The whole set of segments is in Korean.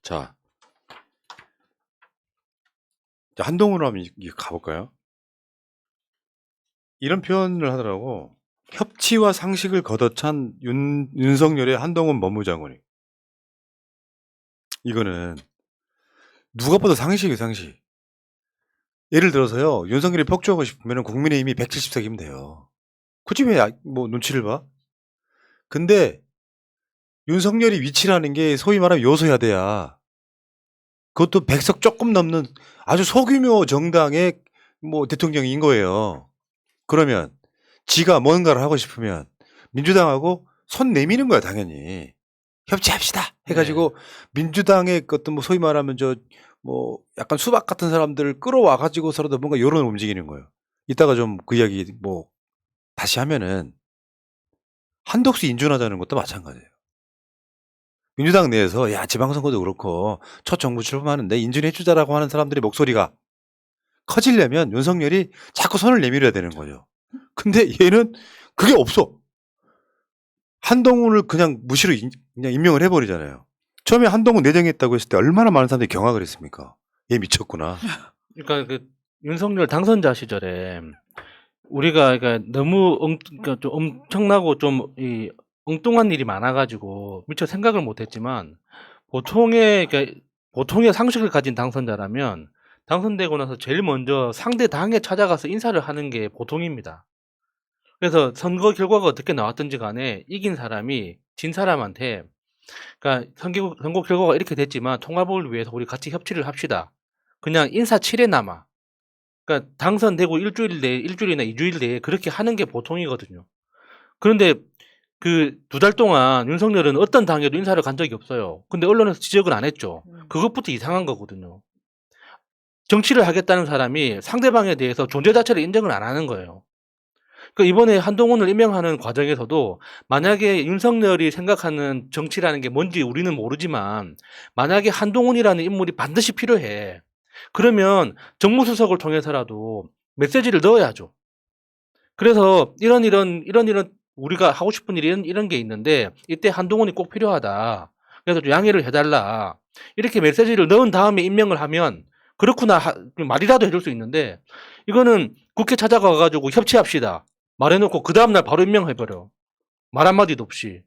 자, 한동훈으로 한번 가볼까요? 이런 표현을 하더라고. 협치와 상식을 걷어찬 윤석열의 한동훈 법무장관이. 이거는 누가 봐도 상식이에요, 상식. 예를 들어서요, 윤석열이 폭주하고 싶으면 국민의힘이 170석이면 돼요. 굳이 왜 뭐 눈치를 봐? 근데 윤석열이 위치라는 게 소위 말하면 요소야대야. 그것도 100석 조금 넘는 아주 소규모 정당의 뭐 대통령인 거예요. 그러면 지가 뭔가를 하고 싶으면 민주당하고 손 내미는 거야, 당연히. 협치합시다 해가지고 민주당의 어떤 뭐 소위 말하면 뭐 약간 수박 같은 사람들을 끌어와 가지고서라도 뭔가 여론을 움직이는 거예요. 이따가 좀 그 이야기 뭐 다시 하면은 한덕수 인준하자는 것도 마찬가지예요. 민주당 내에서 야, 지방선거도 그렇고 첫 정부 출범하는데 인준해주자라고 하는 사람들의 목소리가 커지려면 윤석열이 자꾸 손을 내밀어야 되는 거죠. 근데 얘는 그게 없어. 한동훈을 그냥 무시로 그냥 임명을 해버리잖아요. 처음에 한동훈 내정했다고 했을 때 얼마나 많은 사람들이 경악을 했습니까? 얘 미쳤구나. 그러니까 그 윤석열 당선자 시절에 우리가 그러니까 너무 그러니까 좀 엄청나고 좀 이 엉뚱한 일이 많아가지고 미처 생각을 못했지만 보통의 상식을 가진 당선자라면 당선되고 나서 제일 먼저 상대 당에 찾아가서 인사를 하는 게 보통입니다. 그래서 선거 결과가 어떻게 나왔든지 간에 이긴 사람이 진 사람한테 그러니까 선거 결과가 이렇게 됐지만 통합을 위해서 우리 같이 협치를 합시다. 그냥 인사치레나마. 그러니까 당선되고 일주일이나 2주일 내에 그렇게 하는 게 보통이거든요. 그런데 그 2달 동안 윤석열은 어떤 당에도 인사를 간 적이 없어요. 근데 언론에서 지적을 안 했죠. 그것부터 이상한 거거든요. 정치를 하겠다는 사람이 상대방에 대해서 존재 자체를 인정을 안 하는 거예요. 그러니까 이번에 한동훈을 임명하는 과정에서도 만약에 윤석열이 생각하는 정치라는 게 뭔지 우리는 모르지만 만약에 한동훈이라는 인물이 반드시 필요해. 그러면 정무수석을 통해서라도 메시지를 넣어야죠. 그래서 이런 우리가 하고 싶은 일이 이런 게 있는데 이때 한동훈이 꼭 필요하다. 그래서 좀 양해를 해달라. 이렇게 메시지를 넣은 다음에 임명을 하면 그렇구나 말이라도 해줄 수 있는데 이거는 국회 찾아가가지고 협치합시다. 말해놓고 그 다음날 바로 임명해버려. 말 한마디도 없이.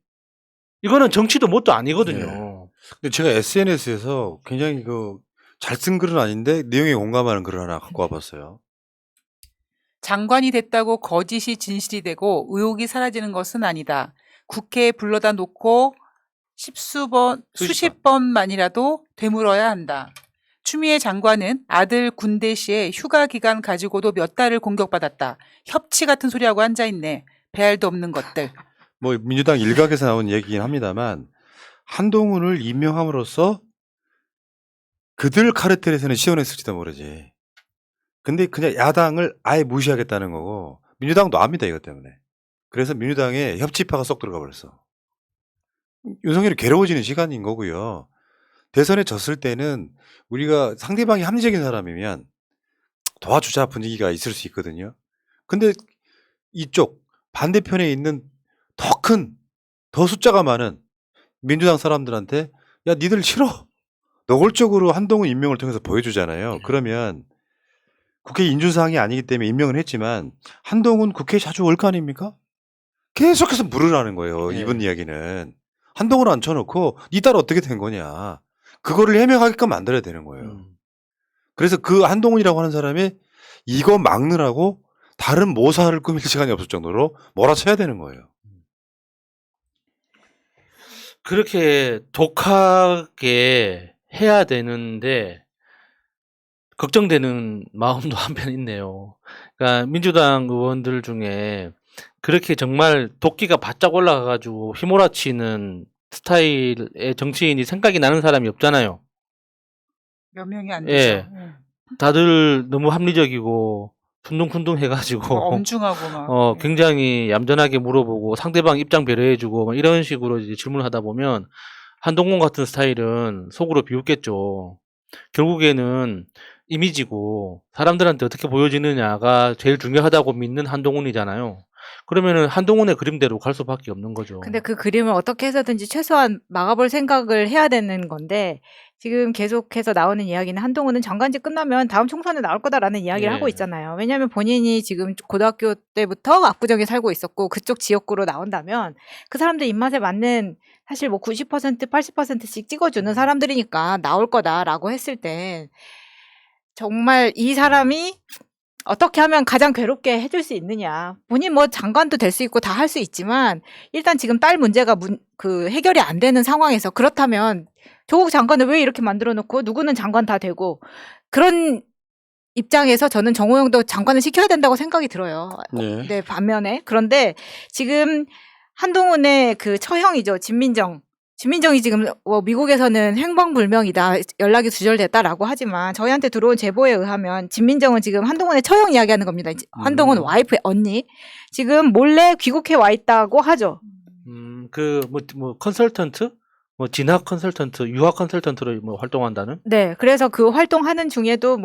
이거는 정치도 뭣도 아니거든요. 네. 근데 제가 SNS에서 굉장히 잘 쓴 글은 아닌데 내용에 공감하는 글을 하나 갖고 와봤어요. 장관이 됐다고 거짓이 진실이 되고 의혹이 사라지는 것은 아니다. 국회에 불러다 놓고 수십 번만이라도 되물어야 한다. 추미애 장관은 아들 군대 시에 휴가 기간 가지고도 몇 달을 공격받았다. 협치 같은 소리하고 앉아있네. 배알도 없는 것들. 뭐 민주당 일각에서 나온 얘기긴 합니다만 한동훈을 임명함으로써 그들 카르텔에서는 시원했을지도 모르지. 근데 그냥 야당을 아예 무시하겠다는 거고 민주당도 압니다, 이것 때문에. 그래서 민주당에 협치파가 쏙 들어가 버렸어. 윤석열이 괴로워지는 시간인 거고요. 대선에 졌을 때는 우리가 상대방이 합리적인 사람이면 도와주자 분위기가 있을 수 있거든요. 근데 이쪽 반대편에 있는 더 숫자가 많은 민주당 사람들한테 야, 니들 싫어. 노골적으로 한동훈 임명을 통해서 보여주잖아요. 그러면 국회 인준사항이 아니기 때문에 임명을 했지만 한동훈 국회에 자주 올 거 아닙니까? 계속해서 물으라는 거예요. 네. 이번 이야기는. 한동훈 앉혀놓고 니 딸 어떻게 된 거냐. 그거를 해명하게끔 만들어야 되는 거예요. 그래서 그 한동훈이라고 하는 사람이 이거 막느라고 다른 모사를 꾸밀 시간이 없을 정도로 몰아쳐야 되는 거예요. 그렇게 독하게 해야 되는데 걱정되는 마음도 한편 있네요. 그러니까 민주당 의원들 중에 그렇게 정말 도끼가 바짝 올라가가지고 휘몰아치는 스타일의 정치인이 생각이 나는 사람이 없잖아요. 몇 명이 안 되죠. 예. 다들 너무 합리적이고 푼둥푼둥 해가지고 엄중하고 막. 굉장히 얌전하게 물어보고 상대방 입장 배려해주고 막 이런 식으로 이제 질문을 하다 보면 한동훈 같은 스타일은 속으로 비웃겠죠. 결국에는 이미지고 사람들한테 어떻게 보여지느냐가 제일 중요하다고 믿는 한동훈이잖아요. 그러면은 한동훈의 그림대로 갈 수밖에 없는 거죠. 근데 그 그림을 어떻게 해서든지 최소한 막아볼 생각을 해야 되는 건데 지금 계속해서 나오는 이야기는 한동훈은 장관직 끝나면 다음 총선에 나올 거다라는 이야기를 예. 하고 있잖아요. 왜냐하면 본인이 지금 고등학교 때부터 압구정에 살고 있었고 그쪽 지역구로 나온다면 그 사람들 입맛에 맞는 사실 뭐 90%, 80%씩 찍어주는 사람들이니까 나올 거다라고 했을 때 정말 이 사람이 어떻게 하면 가장 괴롭게 해줄 수 있느냐. 본인 뭐 장관도 될 수 있고 다 할 수 있지만 일단 지금 딸 문제가 해결이 안 되는 상황에서 그렇다면 조국 장관을 왜 이렇게 만들어 놓고 누구는 장관 다 되고 그런 입장에서 저는 정호영도 장관을 시켜야 된다고 생각이 들어요. 네. 네, 반면에. 그런데 지금 한동훈의 그 처형이죠. 진민정이 지금 미국에서는 행방불명이다. 연락이 두절됐다라고 하지만 저희한테 들어온 제보에 의하면 진민정은 지금 한동훈의 처형 이야기하는 겁니다. 한동훈 와이프의 언니. 지금 몰래 귀국해 와 있다고 하죠. 컨설턴트? 진학 컨설턴트, 유학 컨설턴트로 활동한다는? 네. 그래서 그 활동하는 중에도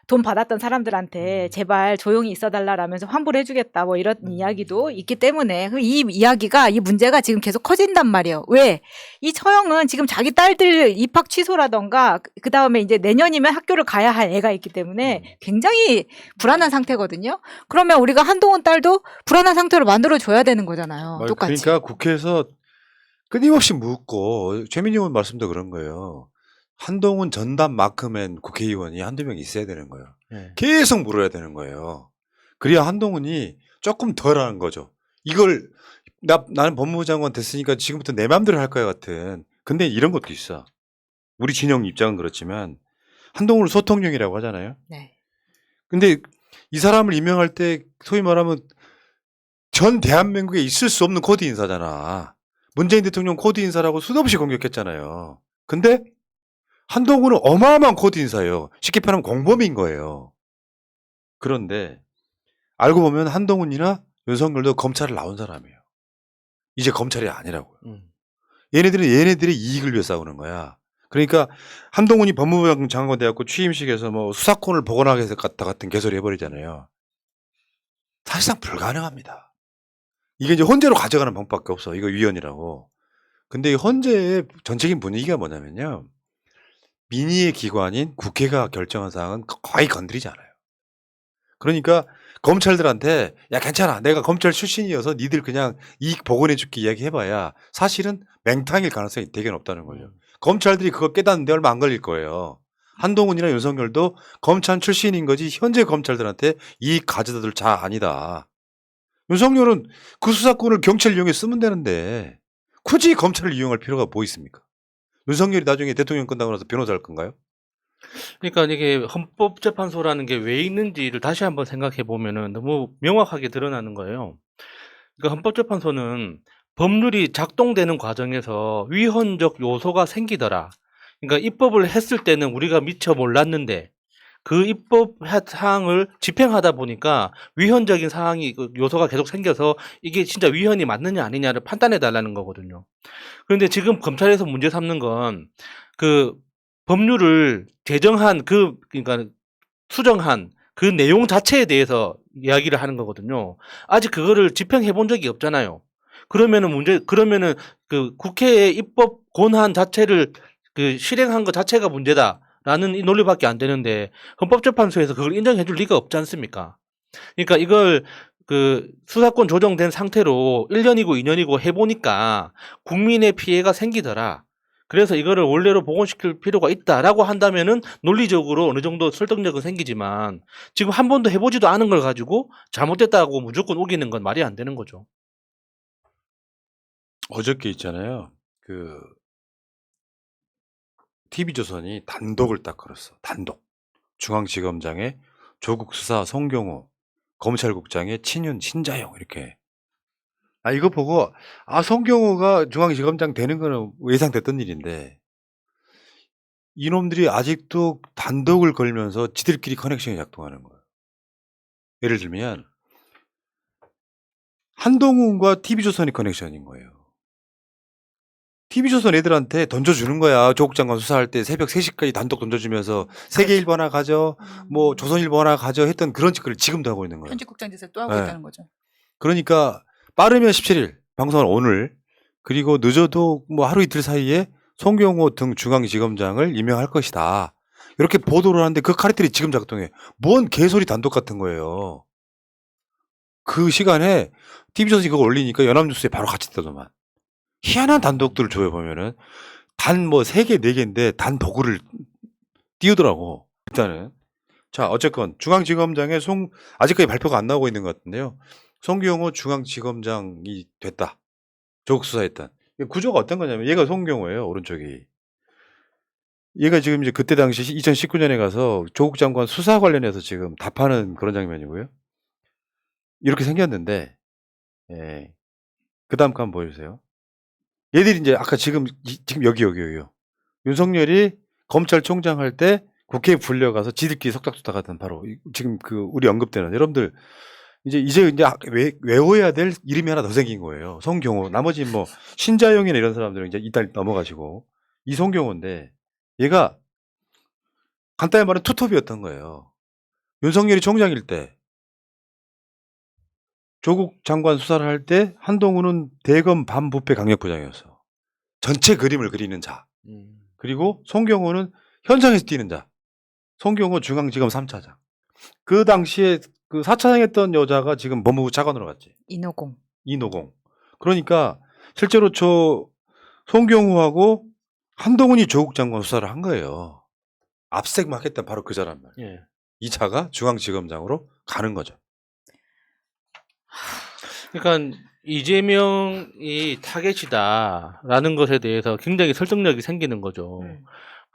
돈 받았던 사람들한테 제발 조용히 있어달라라면서 환불을 해주겠다 이런 이야기도 있기 때문에 이 이야기가 이 문제가 지금 계속 커진단 말이에요. 왜? 이 처형은 지금 자기 딸들 입학 취소라던가 그 다음에 이제 내년이면 학교를 가야 할 애가 있기 때문에 굉장히 불안한 상태거든요. 그러면 우리가 한동훈 딸도 불안한 상태로 만들어줘야 되는 거잖아요. 똑같이. 그러니까 국회에서 끊임없이 묻고 최민희 의원 말씀도 그런 거예요. 한동훈 전담 마크맨 국회의원이 한두 명 있어야 되는 거예요. 네. 계속 물어야 되는 거예요. 그래야 한동훈이 조금 덜 하는 거죠. 이걸 나는 법무부 장관 됐으니까 지금부터 내 맘대로 할 거야 같은. 근데 이런 것도 있어. 우리 진영 입장은 그렇지만 한동훈을 소통령이라고 하잖아요. 네. 근데 이 사람을 임명할 때 소위 말하면 전 대한민국에 있을 수 없는 코드 인사잖아. 문재인 대통령 코드 인사라고 수도 없이 공격했잖아요. 근데 한동훈은 어마어마한 코드 인사예요. 쉽게 표현하면 공범인 거예요. 그런데 알고 보면 한동훈이나 윤석열도 검찰을 나온 사람이에요. 이제 검찰이 아니라고요. 얘네들은 얘네들의 이익을 위해 싸우는 거야. 그러니까 한동훈이 법무부 장관 돼갖고 취임식에서 수사권을 복원하겠다 같은 개소리 해버리잖아요. 사실상 불가능합니다. 이게 이제 헌재로 가져가는 방법밖에 없어. 이거 위헌이라고. 근데 이 헌재의 전체적인 분위기가 뭐냐면요. 민의의 기관인 국회가 결정한 사항은 거의 건드리지 않아요. 그러니까 검찰들한테 야 괜찮아 내가 검찰 출신이어서 니들 그냥 이익 복원해 줄게 이야기해봐야 사실은 맹탕일 가능성이 되게 높다는 거죠. 검찰들이 그거 깨닫는데 얼마 안 걸릴 거예요. 한동훈이나 윤석열도 검찰 출신인 거지 현재 검찰들한테 이익 가져다 줄 자 아니다. 윤석열은 그 수사권을 경찰 이용해 쓰면 되는데 굳이 검찰을 이용할 필요가 뭐 있습니까? 윤석열이 나중에 대통령 끝나고 나서 변호사 할 건가요? 그러니까 이게 헌법재판소라는 게 왜 있는지를 다시 한번 생각해 보면은 너무 명확하게 드러나는 거예요. 그러니까 헌법재판소는 법률이 작동되는 과정에서 위헌적 요소가 생기더라. 그러니까 입법을 했을 때는 우리가 미처 몰랐는데 그 입법 사항을 집행하다 보니까 위헌적인 사항이 요소가 계속 생겨서 이게 진짜 위헌이 맞느냐 아니냐를 판단해 달라는 거거든요. 그런데 지금 검찰에서 문제 삼는 건 그 법률을 제정한 그러니까 수정한 그 내용 자체에 대해서 이야기를 하는 거거든요. 아직 그거를 집행해 본 적이 없잖아요. 그러면은 그 국회의 입법 권한 자체를 실행한 것 자체가 문제다라는 이 논리밖에 안 되는데 헌법재판소에서 그걸 인정해 줄 리가 없지 않습니까? 그러니까 이걸 수사권 조정된 상태로 1년이고 2년이고 해보니까 국민의 피해가 생기더라. 그래서 이거를 원래로 복원시킬 필요가 있다라고 한다면은 논리적으로 어느 정도 설득력은 생기지만 지금 한 번도 해보지도 않은 걸 가지고 잘못됐다고 무조건 우기는 건 말이 안 되는 거죠. 어저께 있잖아요. TV조선이 단독을 딱 걸었어. 단독. 중앙지검장의 조국 수사 송경호, 검찰국장의 친윤 신자영 이렇게. 이거 보고 송경호가 중앙지검장 되는 거는 예상됐던 일인데 이놈들이 아직도 단독을 걸면서 지들끼리 커넥션이 작동하는 거예요. 예를 들면 한동훈과 TV조선이 커넥션인 거예요. TV조선 애들한테 던져주는 거야. 조국 장관 수사할 때 새벽 3시까지 단독 던져주면서 세계일보 하나 가져, 조선일보 하나 가져 했던 그런 짓을 지금도 하고 있는 거예요. 편집국장 짓을 또 하고 네. 있다는 거죠. 그러니까 빠르면 17일, 방송은 오늘, 그리고 늦어도 하루 이틀 사이에 송경호 등 중앙지검장을 임명할 것이다. 이렇게 보도를 하는데 그 카르텔이 지금 작동해. 뭔 개소리 단독 같은 거예요. 그 시간에 TV조선이 그거 올리니까 연합뉴스에 바로 같이 뜨더만. 희한한 단독들을 줘요, 보면은. 단 뭐 3개, 4개인데 단 도구를 띄우더라고. 일단은. 자, 어쨌건 중앙지검장의 아직까지 발표가 안 나오고 있는 것 같은데요. 송경호 중앙지검장이 됐다. 조국 수사했던. 구조가 어떤 거냐면 얘가 송경호예요, 오른쪽이. 얘가 지금 이제 그때 당시 2019년에 가서 조국 장관 수사 관련해서 지금 답하는 그런 장면이고요. 이렇게 생겼는데, 예. 그 다음 거 한번 보여주세요. 얘들이 이제 아까 지금 여기요. 윤석열이 검찰총장 할 때 국회에 불려가서 지들끼리 속닥속닥 하던 바로 지금 그 우리 언급되는 여러분들 이제 외워야 될 이름이 하나 더 생긴 거예요. 송경호. 나머지 뭐 신자영이나 이런 사람들은 이제 이따 넘어가시고 이 송경호인데 얘가 간단히 말하면 투톱이었던 거예요. 윤석열이 총장일 때 조국 장관 수사를 할 때 한동훈은 대검 반부패 강력부장이었어. 전체 그림을 그리는 자. 그리고 송경호는 현장에서 뛰는 자. 송경호 중앙지검 3차장. 그 당시에 그 4차장 했던 여자가 지금 법무부 차관으로 갔지. 이노공. 그러니까 실제로 저 송경호하고 한동훈이 조국 장관 수사를 한 거예요. 압색 막 했던 바로 그 사람 말. 예. 이 차가 중앙지검장으로 가는 거죠. 그러니까 이재명이 타겟이다라는 것에 대해서 굉장히 설득력이 생기는 거죠.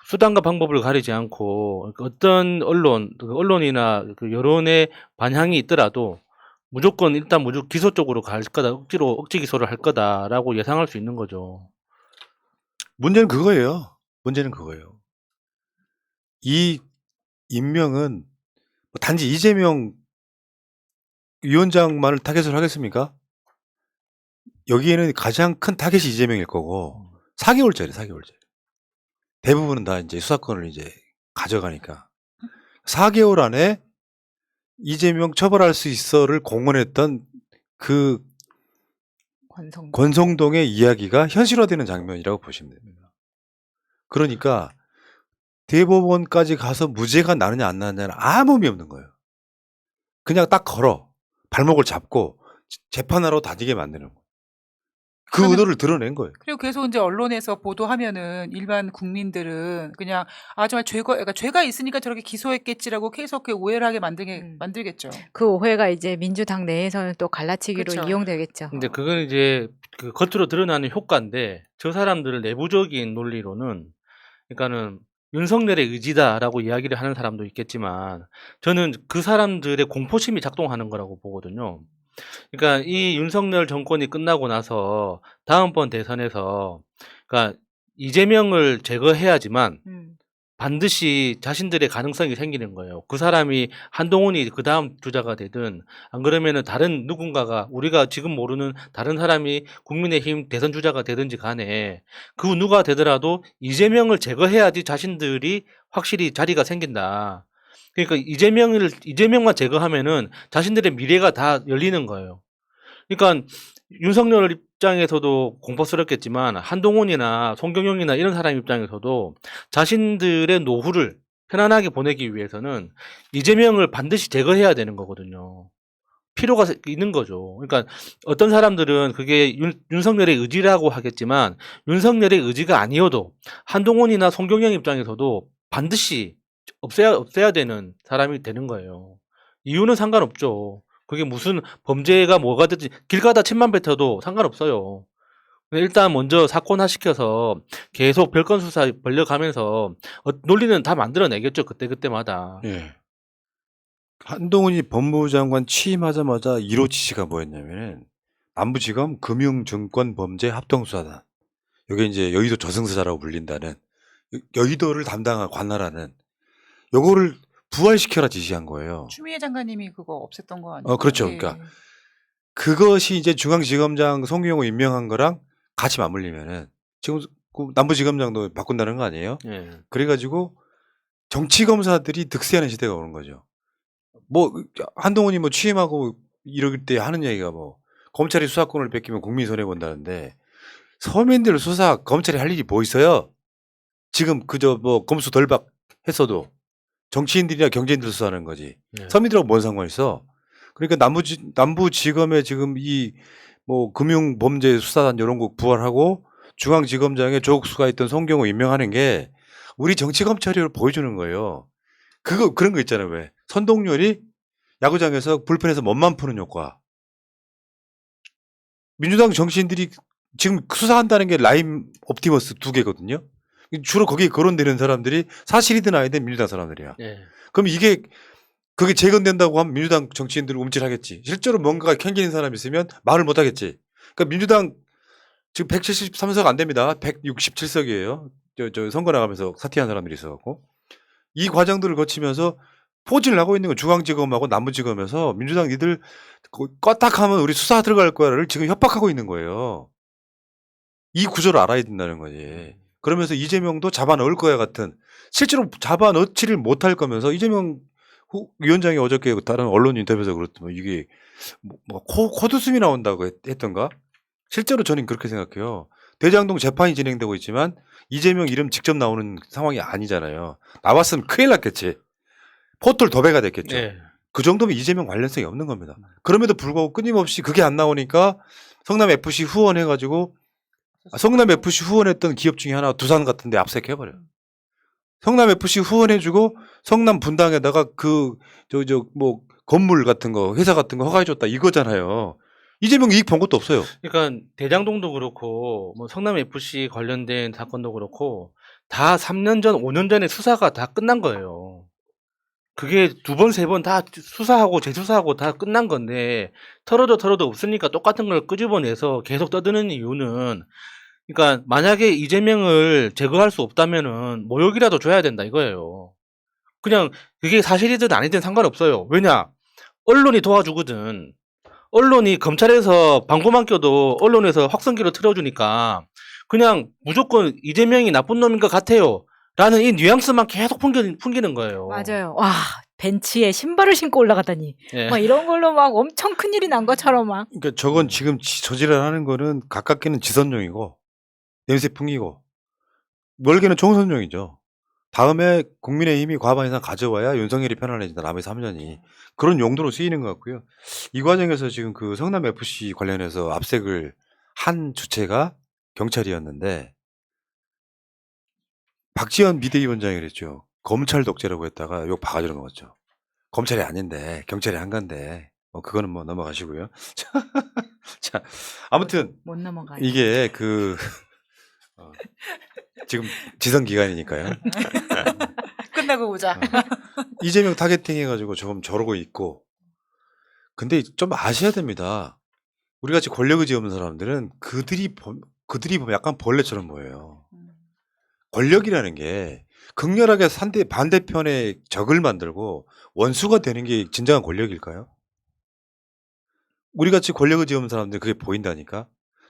수단과 방법을 가리지 않고 어떤 언론이나 그 여론의 반향이 있더라도 무조건 기소 쪽으로 갈 거다, 억지 기소를 할 거다라고 예상할 수 있는 거죠. 문제는 그거예요. 이 임명은 단지 이재명 위원장만을 타겟으로 하겠습니까? 여기에는 가장 큰 타겟이 이재명일 거고 4개월짜리. 대부분은 다 이제 수사권을 이제 가져가니까 4개월 안에 이재명 처벌할 수 있어를 공언했던 그 권성동의 이야기가 현실화되는 장면이라고 보시면 됩니다. 그러니까 대법원까지 가서 무죄가 나느냐 안 나느냐는 아무 의미 없는 거예요. 그냥 딱 걸어 발목을 잡고 재판하러 다니게 만드는 거예요. 그 의도를 드러낸 거예요. 그리고 계속 이제 언론에서 보도하면은 일반 국민들은 그냥 정말 죄가 있으니까 저렇게 기소했겠지라고 계속 그 오해를 하게 만들겠죠. 그 오해가 이제 민주당 내에서는 또 갈라치기로 그쵸. 이용되겠죠. 근데 그건 이제 그 겉으로 드러나는 효과인데 저 사람들을 내부적인 논리로는 그러니까는 윤석열의 의지다라고 이야기를 하는 사람도 있겠지만 저는 그 사람들의 공포심이 작동하는 거라고 보거든요. 그러니까 이 윤석열 정권이 끝나고 나서 다음번 대선에서 그러니까 이재명을 제거해야지만 반드시 자신들의 가능성이 생기는 거예요. 그 사람이 한동훈이 그 다음 주자가 되든 안 그러면은 다른 누군가가 우리가 지금 모르는 다른 사람이 국민의힘 대선 주자가 되든지 간에 그 누가 되더라도 이재명을 제거해야지 자신들이 확실히 자리가 생긴다. 그러니까 이재명만 제거하면은 자신들의 미래가 다 열리는 거예요. 그러니까 윤석열 입장에서도 공포스럽겠지만 한동훈이나 송경영이나 이런 사람 입장에서도 자신들의 노후를 편안하게 보내기 위해서는 이재명을 반드시 제거해야 되는 거거든요. 필요가 있는 거죠. 그러니까 어떤 사람들은 그게 윤석열의 의지라고 하겠지만 윤석열의 의지가 아니어도 한동훈이나 송경영 입장에서도 반드시 없애야 되는 사람이 되는 거예요. 이유는 상관없죠. 그게 무슨 범죄가 뭐가 됐지 길 가다 침만 뱉어도 상관없어요. 일단 먼저 사건화시켜서 계속 별건 수사 벌려가면서 논리는 다 만들어내겠죠. 그때마다. 예. 한동훈이 법무부 장관 취임하자마자 1호 지시가 뭐였냐면은 남부지검 금융증권범죄 합동수사단. 이게 이제 여의도 저승사자라고 불린다는 여의도를 관할하는 요거를 부활시켜라 지시한 거예요. 추미애 장관님이 그거 없앴던 거 아니에요? 그렇죠. 그러니까 그것이 이제 중앙지검장 송경호 임명한 거랑 같이 맞물리면은 지금 그 남부지검장도 바꾼다는 거 아니에요? 예. 그래가지고 정치검사들이 득세하는 시대가 오는 거죠. 뭐 한동훈이 뭐 취임하고 이럴 때 하는 얘기가 뭐 검찰이 수사권을 뺏기면 국민이 손해 본다는데 서민들 수사 검찰이 할 일이 뭐 있어요? 지금 그저 뭐 검수 덜박 했어도 정치인들이나 경제인들 수사하는 거지. 네. 서민들하고 뭔 상관 있어? 그러니까 남부지검에 지금 이 뭐 금융범죄 수사단 이런 거 부활하고 중앙지검장에 조국수가 있던 송경호 임명하는 게 우리 정치 검찰을 보여주는 거예요. 그런 거 있잖아요. 왜 선동열이 야구장에서 불펜에서 몸만 푸는 효과. 민주당 정치인들이 지금 수사한다는 게 라임 옵티머스 2개거든요. 주로 거기에 거론되는 사람들이 사실이든 아니든 민주당 사람들이야. 네. 그럼 그게 재건된다고 하면 민주당 정치인들은 움찔하겠지. 실제로 뭔가가 캥기는 사람이 있으면 말을 못 하겠지. 그러니까 민주당 지금 173석 안 됩니다. 167석이에요. 저 선거 나가면서 사퇴한 사람들이 있어갖고. 이 과정들을 거치면서 포진을 하고 있는 건 중앙지검하고 남부지검에서 민주당 니들 껐딱하면 우리 수사 들어갈 거야를 지금 협박하고 있는 거예요. 이 구조를 알아야 된다는 거지. 그러면서 이재명도 잡아 넣을 거야 같은 실제로 잡아 넣지를 못할 거면서 이재명 위원장이 어저께 다른 언론 인터뷰에서 그렇더만 이게 뭐 코드숨이 나온다고 했던가? 실제로 저는 그렇게 생각해요. 대장동 재판이 진행되고 있지만 이재명 이름 직접 나오는 상황이 아니잖아요. 나왔으면 큰일 났겠지. 포털 도배가 됐겠죠. 네. 그 정도면 이재명 관련성이 없는 겁니다. 그럼에도 불구하고 끊임없이 그게 안 나오니까 성남FC 후원해가지고 성남FC 후원했던 기업 중에 하나 두산 같은데 압색해버려요. 성남FC 후원해주고 성남 분당에다가 뭐 건물 같은 거 회사 같은 거 허가해줬다 이거잖아요. 이재명 이익 본 것도 없어요. 그러니까 대장동도 그렇고 뭐 성남 FC 관련된 사건도 그렇고 다 3년 전, 5년 전에 수사가 다 끝난 거예요. 그게 2번, 3번 다 수사하고 재수사하고 다 끝난 건데 털어도 없으니까 똑같은 걸 끄집어내서 계속 떠드는 이유는 그러니까 만약에 이재명을 제거할 수 없다면은 모욕이라도 줘야 된다 이거예요. 그냥 그게 사실이든 아니든 상관없어요. 왜냐? 언론이 도와주거든. 언론이 검찰에서 방구만 껴도 언론에서 확성기로 틀어주니까 그냥 무조건 이재명이 나쁜 놈인 것 같아요. 라는 이 뉘앙스만 계속 풍기는 거예요. 맞아요. 와, 벤치에 신발을 신고 올라가다니. 예. 막 이런 걸로 막 엄청 큰일이 난 것처럼 막. 그러니까 저건 지금 저지랄 하는 거는 가깝게는 지선용이고 냄새 풍기고 멀게는 총선용이죠. 다음에 국민의힘이 과반 이상 가져와야 윤석열이 편안해진다. 남의 3년이. 그런 용도로 쓰이는 것 같고요. 이 과정에서 지금 그 성남FC 관련해서 압색을 한 주체가 경찰이었는데 박지원 비대위원장이 그랬죠. 검찰 독재라고 했다가 욕 바가지로 먹었죠. 검찰이 아닌데 경찰이 한 건데 그거는 뭐 넘어가시고요. 자, 아무튼 못 넘어가요. 이게 지금 지선 기간이니까요. 끝나고 보자. 이재명 타겟팅 해가지고 조금 저러고 있고. 근데 좀 아셔야 됩니다. 우리 같이 권력 의지 없는 사람들은 그들이 보면 약간 벌레처럼 보여요. 권력이라는 게 극렬하게 반대편의 적을 만들고 원수가 되는 게 진정한 권력일까요? 우리 같이 권력 의지 없는 사람들은 그게 보인다니까.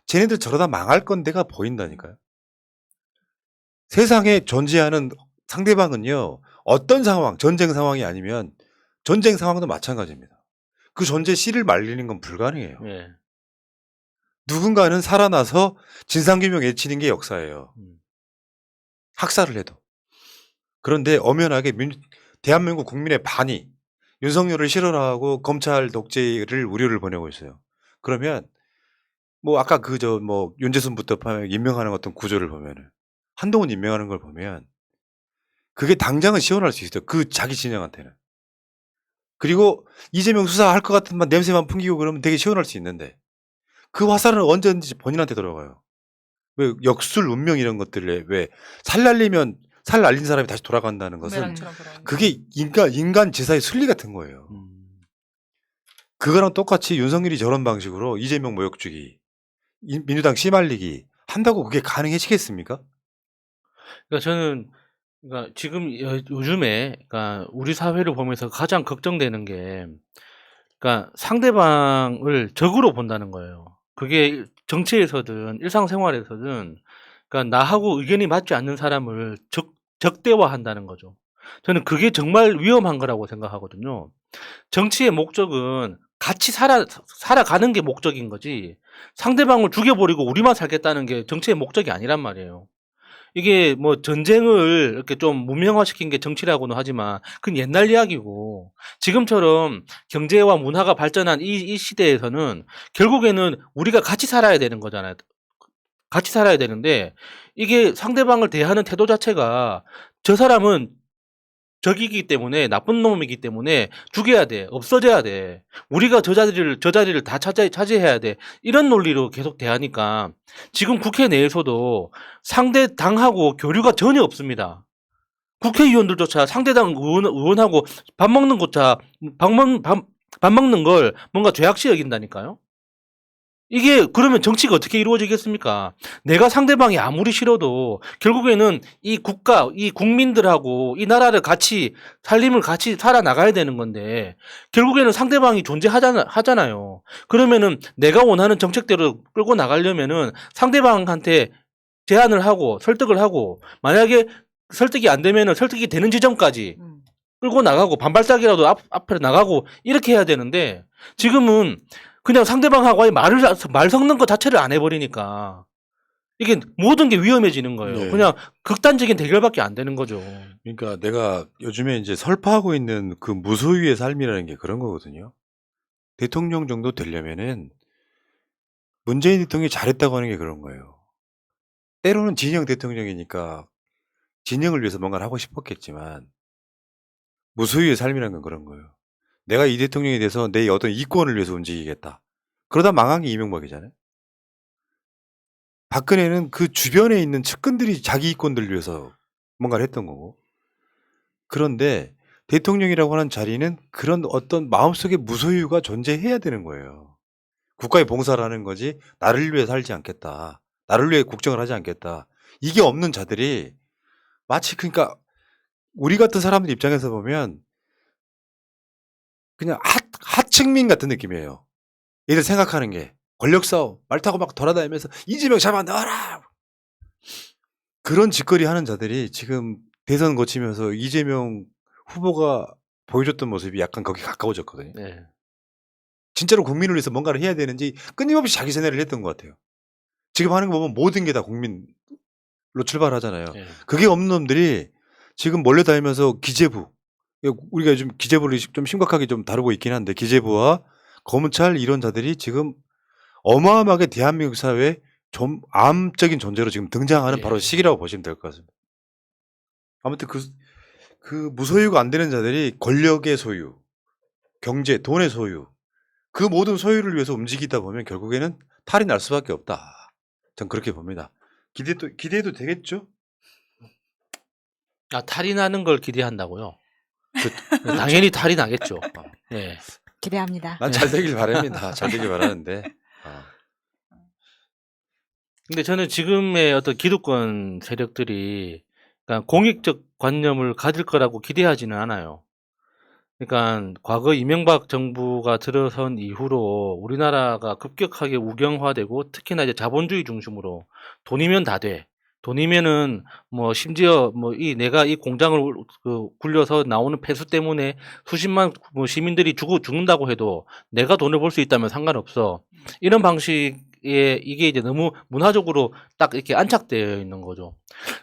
쟤네들 저러다 망할 건데가 보인다니까요. 세상에 존재하는 상대방은요. 어떤 상황, 전쟁 상황이 아니면 전쟁 상황도 마찬가지입니다. 그 존재 씨를 말리는 건 불가능해요. 예. 누군가는 살아나서 진상규명 외치는 게 역사예요. 학살을 해도. 그런데 엄연하게 대한민국 국민의 반이 윤석열을 실현하고 검찰 독재를 우려를 보내고 있어요. 그러면 뭐 아까 윤재순부터 임명하는 어떤 구조를 보면은 한동훈 임명하는 걸 보면 그게 당장은 시원할 수 있어요. 그 자기 진영한테는. 그리고 이재명 수사할 것 같은 냄새만 풍기고 그러면 되게 시원할 수 있는데 그 화살은 언제든지 본인한테 들어가요. 왜 역술 운명 이런 것들에 왜 살 날린 사람이 다시 돌아간다는 것은 부메랑처럼 돌아오는 그게 인간 제사의 순리 같은 거예요. 그거랑 똑같이 윤석열이 저런 방식으로 이재명 모욕 주기, 민주당 씨말리기 한다고 그게 가능해지겠습니까? 그러니까 저는 그러니까 지금 요즘에 그러니까 우리 사회를 보면서 가장 걱정되는 게 그러니까 상대방을 적으로 본다는 거예요. 그게 정치에서든 일상생활에서든 그러니까 나하고 의견이 맞지 않는 사람을 적대화한다는 거죠. 저는 그게 정말 위험한 거라고 생각하거든요. 정치의 목적은 같이 살아가는 게 목적인 거지, 상대방을 죽여버리고 우리만 살겠다는 게 정치의 목적이 아니란 말이에요. 이게 뭐 전쟁을 이렇게 좀 문명화시킨 게 정치라고는 하지만 그건 옛날 이야기고, 지금처럼 경제와 문화가 발전한 이 시대에서는 결국에는 우리가 같이 살아야 되는 거잖아요. 같이 살아야 되는데 이게 상대방을 대하는 태도 자체가 저 사람은 적이기 때문에, 나쁜 놈이기 때문에 죽여야 돼, 없어져야 돼, 우리가 저 자리를 다 차지해야 돼, 이런 논리로 계속 대하니까 지금 국회 내에서도 상대 당하고 교류가 전혀 없습니다. 국회의원들조차 상대당 의원하고 밥 먹는 것자 밥 먹는 걸 뭔가 죄악시 여긴다니까요. 이게 그러면 정치가 어떻게 이루어지겠습니까? 내가 상대방이 아무리 싫어도 결국에는 이 국가, 이 국민들하고 이 나라를 같이, 살림을 같이 살아나가야 되는 건데 결국에는 상대방이 존재하잖아요. 그러면은 내가 원하는 정책대로 끌고 나가려면은 상대방한테 제안을 하고 설득을 하고, 만약에 설득이 안 되면은 설득이 되는 지점까지 끌고 나가고 반발짝이라도 앞에 나가고 이렇게 해야 되는데, 지금은 그냥 상대방하고 아예 말 섞는 것 자체를 안 해버리니까 이게 모든 게 위험해지는 거예요. 네. 그냥 극단적인 대결밖에 안 되는 거죠. 그러니까 내가 요즘에 이제 설파하고 있는 그 무소유의 삶이라는 게 그런 거거든요. 대통령 정도 되려면은 문재인 대통령이 잘했다고 하는 게 그런 거예요. 때로는 진영 대통령이니까 진영을 위해서 뭔가를 하고 싶었겠지만 무소유의 삶이라는 건 그런 거예요. 내가 이 대통령이 돼서 내 어떤 이권을 위해서 움직이겠다. 그러다 망한 게 이명박이잖아요. 박근혜는 그 주변에 있는 측근들이 자기 이권들을 위해서 뭔가를 했던 거고. 그런데 대통령이라고 하는 자리는 그런 어떤 마음속에 무소유가 존재해야 되는 거예요. 국가에 봉사를 하는 거지 나를 위해 살지 않겠다, 나를 위해 국정을 하지 않겠다, 이게 없는 자들이 마치, 그러니까 우리 같은 사람들 입장에서 보면 그냥 하층민 같은 느낌이에요. 얘들 생각하는 게 권력 싸움, 말 타고 막 돌아다니면서 이재명 잡아 넣어라, 그런 짓거리 하는 자들이 지금 대선 거치면서 이재명 후보가 보여줬던 모습이 약간 거기 가까워졌거든요. 네. 진짜로 국민을 위해서 뭔가를 해야 되는지 끊임없이 자기 세뇌를 했던 것 같아요. 지금 하는 거 보면 모든 게 다 국민로 출발하잖아요. 네. 그게 없는 놈들이 지금 몰려다니면서 기재부, 우리가 요즘 기재부를 좀 심각하게 좀 다루고 있긴 한데, 기재부와 검찰 이런 자들이 지금 어마어마하게 대한민국 사회에 좀 암적인 존재로 지금 등장하는 예. 바로 시기라고 보시면 될 것 같습니다. 아무튼 그 무소유가 안 되는 자들이 권력의 소유, 경제, 돈의 소유, 그 모든 소유를 위해서 움직이다 보면 결국에는 탈이 날 수밖에 없다. 전 그렇게 봅니다. 기대해도 되겠죠? 아, 탈이 나는 걸 기대한다고요? 당연히 탈이 나겠죠. 네. 기대합니다. 난 잘 되길 바랍니다. 잘 되길 바라는데. 근데 저는 지금의 어떤 기득권 세력들이 그러니까 공익적 관념을 가질 거라고 기대하지는 않아요. 그러니까 과거 이명박 정부가 들어선 이후로 우리나라가 급격하게 우경화되고, 특히나 이제 자본주의 중심으로 돈이면 다 돼. 돈이면은 뭐 심지어 뭐 내가 이 공장을 굴려서 나오는 폐수 때문에 수십만 뭐 시민들이 죽는다고 해도 내가 돈을 벌 수 있다면 상관없어. 이런 방식의, 이게 이제 너무 문화적으로 딱 이렇게 안착되어 있는 거죠.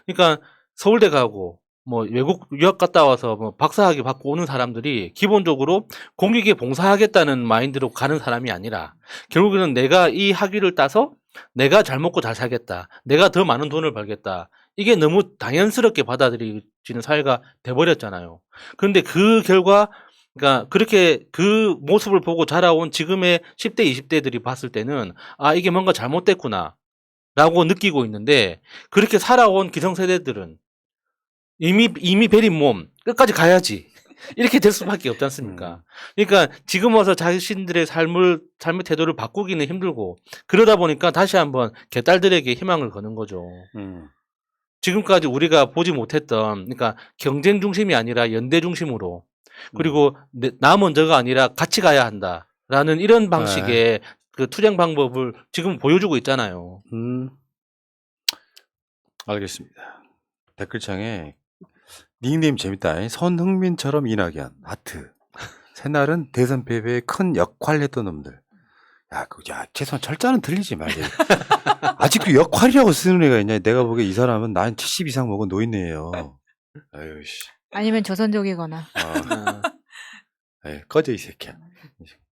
그러니까 서울대 가고 뭐 외국 유학 갔다 와서 뭐 박사학위 받고 오는 사람들이 기본적으로 공익에 봉사하겠다는 마인드로 가는 사람이 아니라, 결국에는 내가 이 학위를 따서 내가 잘 먹고 잘 살겠다, 내가 더 많은 돈을 벌겠다, 이게 너무 당연스럽게 받아들여지는 사회가 돼버렸잖아요. 그런데 그 결과, 그러니까 그렇게 그 모습을 보고 자라온 지금의 10대, 20대들이 봤을 때는 아, 이게 뭔가 잘못됐구나 라고 느끼고 있는데, 그렇게 살아온 기성세대들은 이미 베린 몸 끝까지 가야지 이렇게 될 수밖에 없지 않습니까? 그러니까 지금 와서 자신들의 삶의 태도를 바꾸기는 힘들고, 그러다 보니까 다시 한번 개딸들에게 희망을 거는 거죠. 지금까지 우리가 보지 못했던, 그러니까 경쟁 중심이 아니라 연대 중심으로, 그리고 나 먼저가 아니라 같이 가야 한다라는 이런 방식의 그 투쟁 방법을 지금 보여주고 있잖아요. 알겠습니다. 댓글창에 닉네임 재밌다. 선흥민처럼 이낙연 하트. 새날은 대선 패배에 큰 역할했던 놈들. 야, 최소한 철자는 틀리지 말이야. 아직도 역할이라고 쓰는 애가 있냐? 내가 보기에 이 사람은 난 70 이상 먹은 노인네예요. 아유 씨. 아니면 조선족이거나. 에이, 꺼져 이 새끼야.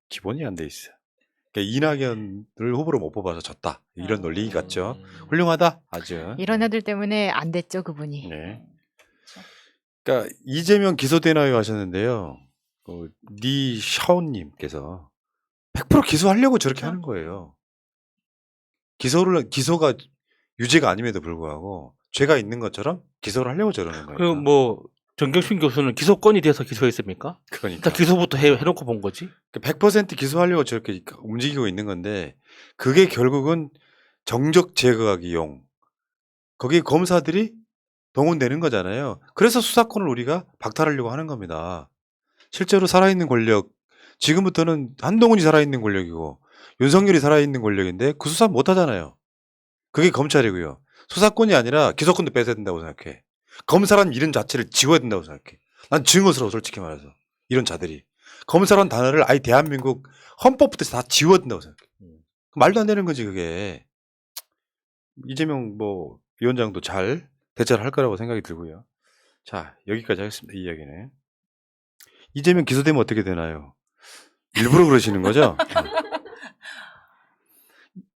기본이 안 돼 있어. 그러니까 이낙연을 후보로 못 뽑아서 졌다. 이런 논리 같죠. 훌륭하다. 아주. 이런 애들 때문에 안 됐죠, 그분이. 네. 그러니까 이재명 기소되나요 하셨는데요. 니 샤오님께서 100% 기소하려고 저렇게 하는 거예요. 기소가 유죄가 아님에도 불구하고 죄가 있는 것처럼 기소를 하려고 저러는 거예요. 그리고 뭐 정경심 교수는 기소권이 돼서 기소했습니까? 그러니까 일단 기소부터 해놓고 본 거지. 100% 기소하려고 저렇게 움직이고 있는 건데 그게 결국은 정적 제거하기용 거기에 검사들이 동원되는 거잖아요. 그래서 수사권을 우리가 박탈하려고 하는 겁니다. 실제로 살아있는 권력 지금부터는 한동훈이 살아있는 권력이고 윤석열이 살아있는 권력인데 그 수사 못하잖아요. 그게 검찰이고요. 수사권이 아니라 기소권도 뺏어야 된다고 생각해. 검사란 이름 자체를 지워야 된다고 생각해. 난 증오스러워 솔직히 말해서. 이런 자들이. 검사란 단어를 아예 대한민국 헌법부터 다 지워야 된다고 생각해. 말도 안 되는 거지 그게. 이재명 위원장도 잘 대처를 할 거라고 생각이 들고요. 자, 여기까지 하겠습니다. 이 이야기는. 이재명 기소되면 어떻게 되나요? 일부러 그러시는 거죠?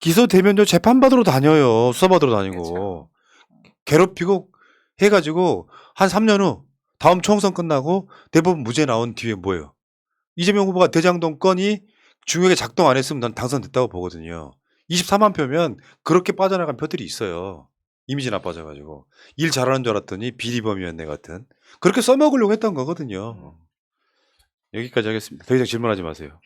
기소되면 저 재판받으러 다녀요. 수사받으러 다니고. 괴롭히고 해가지고 한 3년 후 다음 총선 끝나고 대법원 무죄 나온 뒤에 뭐예요? 이재명 후보가 대장동 건이 중요하게 작동 안 했으면 난 당선됐다고 보거든요. 24만 표면 그렇게 빠져나간 표들이 있어요. 이미지 나빠져가지고. 일 잘하는 줄 알았더니 비리범이었네 같은. 그렇게 써먹으려고 했던 거거든요. 여기까지 하겠습니다. 더 이상 질문하지 마세요.